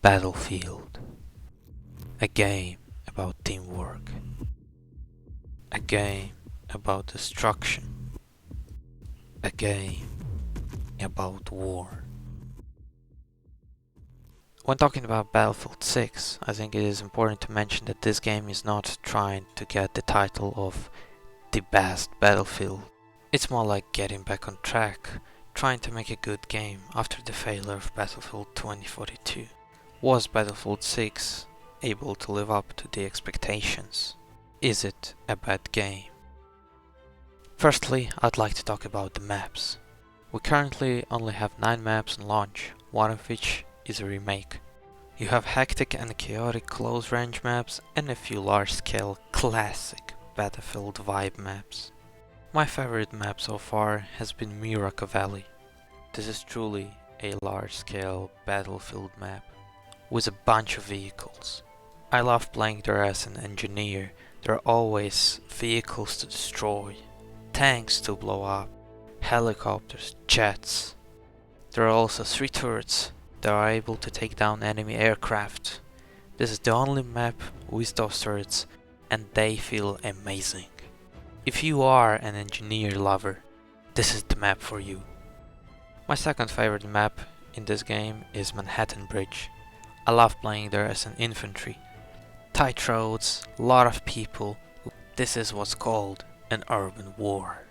Battlefield. A game about teamwork. A game about destruction. A game about war. When talking about Battlefield 6, I think it is important to mention that this game is not trying to get the title of the best Battlefield. It's more like getting back on track, trying to make a good game after the failure of Battlefield 2042. Was Battlefield 6 able to live up to the expectations? Is it a bad game? Firstly, I'd like to talk about the maps. We currently only have 9 maps on launch, one of which is a remake. You have hectic and chaotic close range maps and a few large scale classic Battlefield vibe maps. My favorite map so far has been Miracle Valley. This is truly a large scale Battlefield map with a bunch of vehicles. I love playing there as an engineer. There are always vehicles to destroy, tanks to blow up, helicopters, jets. There are also 3 turrets that are able to take down enemy aircraft. This is the only map with those turrets and they feel amazing. If you are an engineer lover, this is the map for you. My second favorite map in this game is Manhattan Bridge. I love playing there as an infantry. Tight roads, a lot of people. This is what's called an urban war.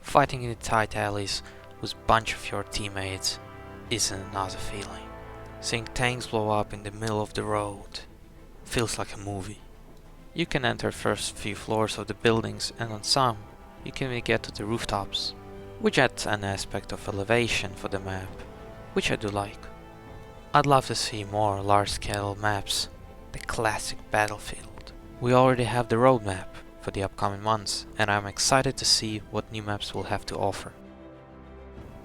Fighting in the tight alleys with a bunch of your teammates is another feeling. Seeing tanks blow up in the middle of the road feels like a movie. You can enter first few floors of the buildings and on some you can even get to the rooftops, which adds an aspect of elevation for the map, which I do like. I'd love to see more large-scale maps, the classic Battlefield. We already have the roadmap for the upcoming months and I'm excited to see what new maps will have to offer.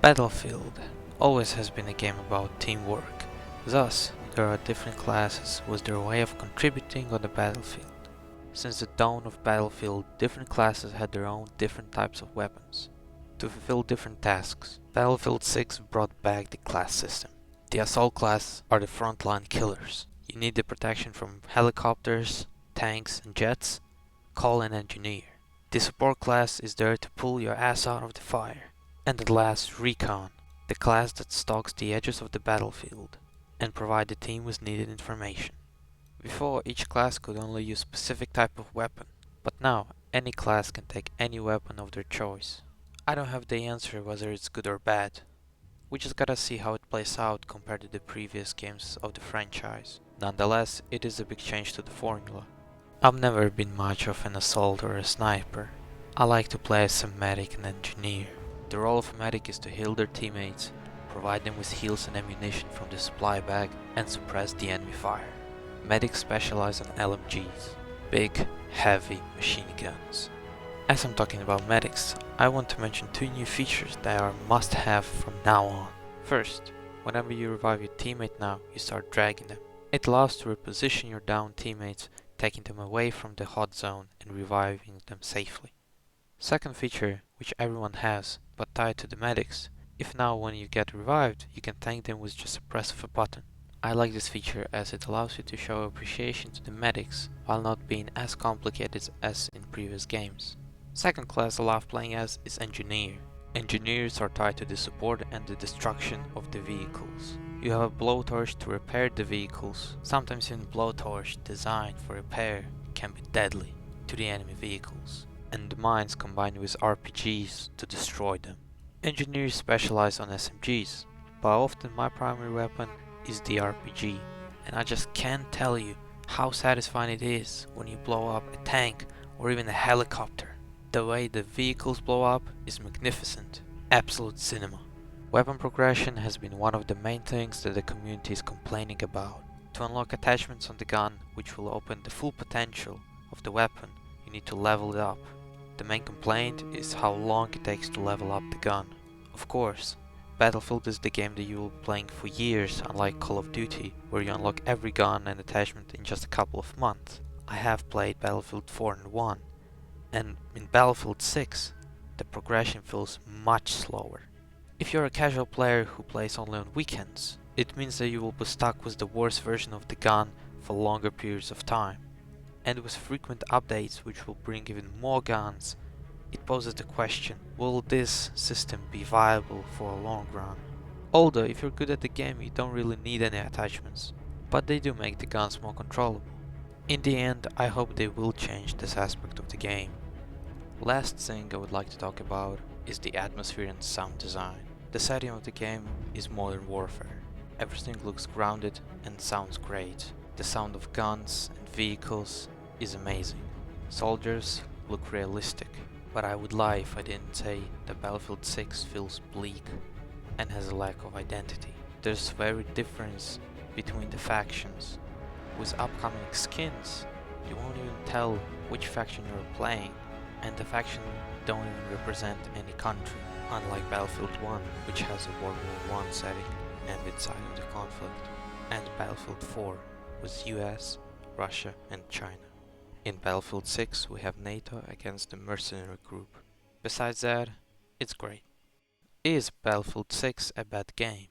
Battlefield always has been a game about teamwork, thus there are different classes with their way of contributing on the battlefield. Since the dawn of Battlefield, different classes had their own different types of weapons to fulfill different tasks. Battlefield 6 brought back the class system. The assault class are the frontline killers. You need the protection from helicopters, tanks and jets. Call an engineer. The support class is there to pull your ass out of the fire. And at last, Recon, the class that stalks the edges of the battlefield and provide the team with needed information. Before, each class could only use specific type of weapon, but now any class can take any weapon of their choice. I don't have the answer whether it's good or bad. We just gotta see how it plays out compared to the previous games of the franchise. Nonetheless, it is a big change to the formula. I've never been much of an assault or a sniper. I like to play as a medic and engineer. The role of a medic is to heal their teammates, provide them with heals and ammunition from the supply bag, and suppress the enemy fire. Medics specialize on LMGs, big, heavy machine guns. As I'm talking about medics, I want to mention 2 new features that are must-have from now on. First, whenever you revive your teammate now, you start dragging them. It allows to reposition your down teammates, taking them away from the hot zone and reviving them safely. Second feature, which everyone has, but tied to the medics, if now when you get revived, you can thank them with just a press of a button. I like this feature as it allows you to show appreciation to the medics while not being as complicated as in previous games. Second class I love playing as is Engineer. Engineers are tied to the support and the destruction of the vehicles. You have a blowtorch to repair the vehicles. Sometimes even blowtorch designed for repair can be deadly to the enemy vehicles, and the mines combined with RPGs to destroy them. Engineers specialize on SMGs, but often my primary weapon is the RPG, and I just can't tell you how satisfying it is when you blow up a tank or even a helicopter. The way the vehicles blow up is magnificent, absolute cinema. Weapon progression has been one of the main things that the community is complaining about. To unlock attachments on the gun which will open the full potential of the weapon, you need to level it up. The main complaint is how long it takes to level up the gun. Of course, Battlefield is the game that you will be playing for years, unlike Call of Duty, where you unlock every gun and attachment in just a couple of months. I have played Battlefield 4 and 1, and in Battlefield 6, the progression feels much slower. If you're a casual player who plays only on weekends, It means that you will be stuck with the worst version of the gun for longer periods of time. And with frequent updates which will bring even more guns, it poses the question, will this system be viable for a long run? Although if you're good at the game you don't really need any attachments, but they do make the guns more controllable. In the end, I hope they will change this aspect of the game. Last thing I would like to talk about is the atmosphere and sound design. The setting of the game is modern warfare. Everything looks grounded and sounds great. The sound of guns and vehicles is amazing. Soldiers look realistic, but I would lie if I didn't say that Battlefield 6 feels bleak and has a lack of identity. There's very difference between the factions. With upcoming skins, you won't even tell which faction you're playing, and the faction don't even represent any country, unlike Battlefield 1, which has a World War I setting and its side of the conflict, and Battlefield 4 with US, Russia and China. In Battlefield 6 we have NATO against the mercenary group. Besides that, it's great. Is Battlefield 6 a bad game?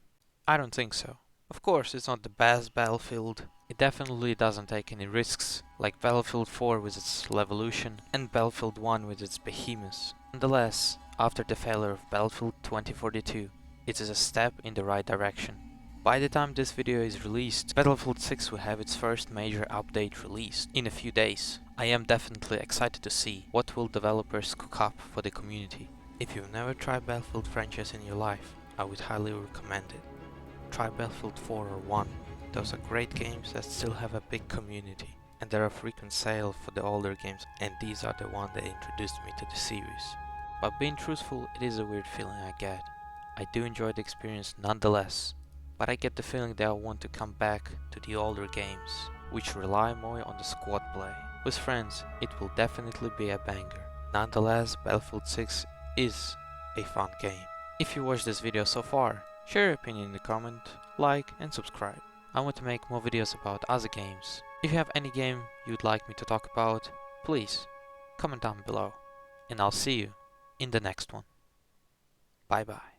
I don't think so. Of course, it's not the best Battlefield. It definitely doesn't take any risks, like Battlefield 4 with its Levolution and Battlefield 1 with its behemoths. Nonetheless, after the failure of Battlefield 2042, it is a step in the right direction. By the time this video is released, Battlefield 6 will have its first major update released in a few days. I am definitely excited to see what will developers cook up for the community. If you've never tried Battlefield franchise in your life, I would highly recommend it. Try Battlefield 4 or 1. Those are great games that still have a big community, and there are frequent sales for the older games, and these are the ones that introduced me to the series. But being truthful, it is a weird feeling I get. I do enjoy the experience nonetheless, but I get the feeling that I want to come back to the older games, which rely more on the squad play. With friends, it will definitely be a banger. Nonetheless, Battlefield 6 is a fun game. If you watched this video so far, share your opinion in the comment, like and subscribe. I want to make more videos about other games. If you have any game you'd like me to talk about, please comment down below. And I'll see you in the next one. Bye bye.